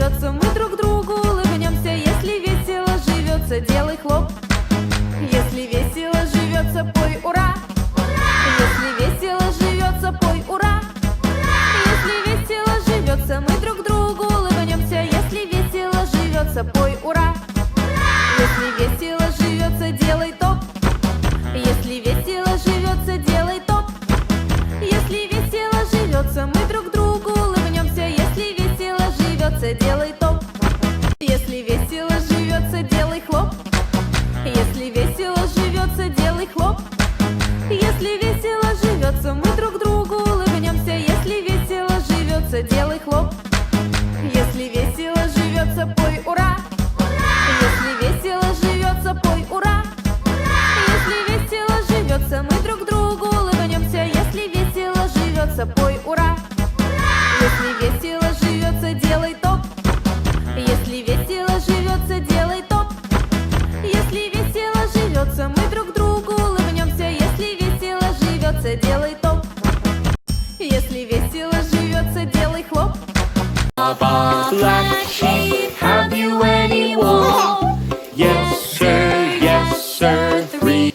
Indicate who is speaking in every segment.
Speaker 1: живется, мы друг другу улыбнемся. Если весело живется, делай хлоп. Если весело живется, пой ура. Если весело живется, пой ура. Если весело живется, мы друг другу улыбнемся. Если весело живется, пой ура. Если весело живется, делай топ. Если весело живется, делай топ. Если весело живется, мы друг другу улыбнемся. Если весело живется, делай топ. Если весело живется, делай хлоп. Если весело живется, делай хлоп. Если весело живется, мы друг другу улыбнемся. Если весело живется, делай хлоп. Если весело живется, пой ура. Если весело живется, пой ура. Если весело живется, мы друг другу улыбнемся. Если весело живется, пой ура. Если весело живется, делай топ. Если весело живется, делай топ. Если весело живется, мы друг другу улыбнемся. Если весело живется, делай топ. Если весело живется, делай хлоп.
Speaker 2: Black sheep, have you any wool? Yes, sir, 3.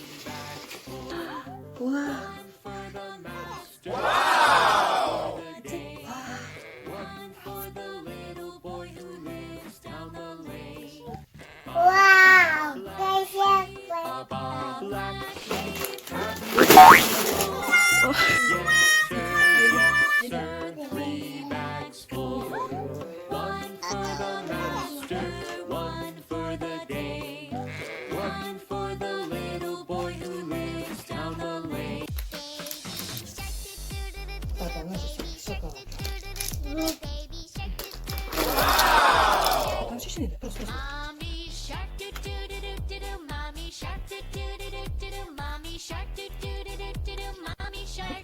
Speaker 2: One for the day, one for the little boy who lives down the lane.
Speaker 3: Mommy shark do do do do do do. Mommy shark do do do do do do. Mommy shark do do do do do do. Mommy shark.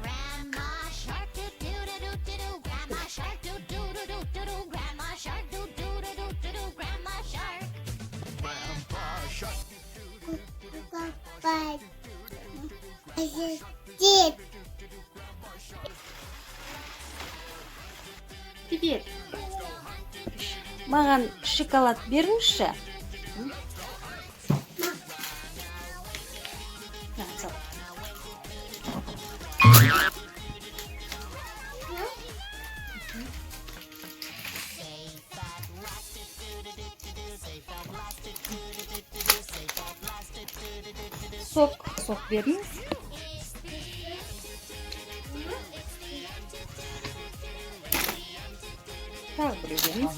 Speaker 3: Grandma shark do do do do do do. Grandma shark do do do do do do. Grandma shark do do do do do do. Grandma shark.
Speaker 4: Привет. Маған шоколад беріңізші. На, сал. Сок беріңіз. Так, беріңіз.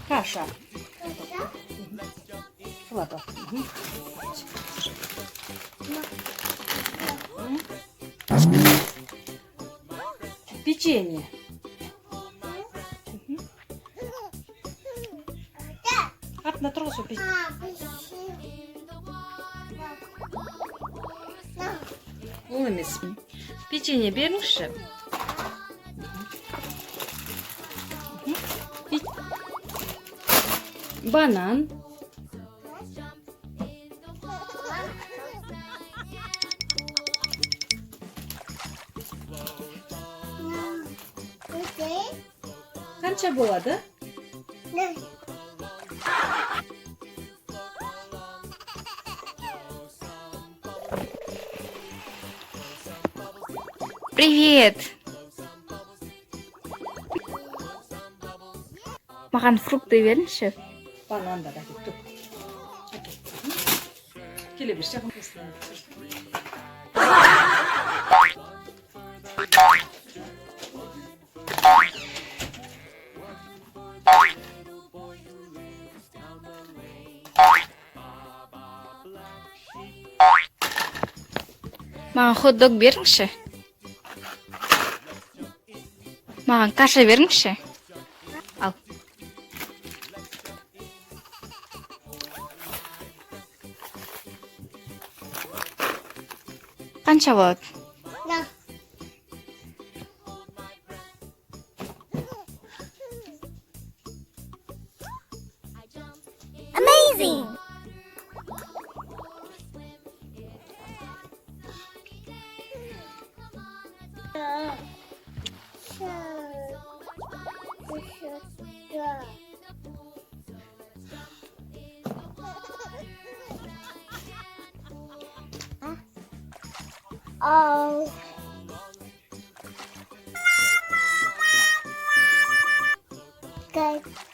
Speaker 4: Каша. Салата. Печенье. Ат на тросу Ол емес. Печенье беріңізші. Банан. Қанша болады? Привет. Маған фрукты беріңізші. Банан да кеттік. Келе берші. Маған хот-дог беріңізші. Маған каша беріңізші. Ал. Қанша болады?
Speaker 5: sing. Oh. Guys.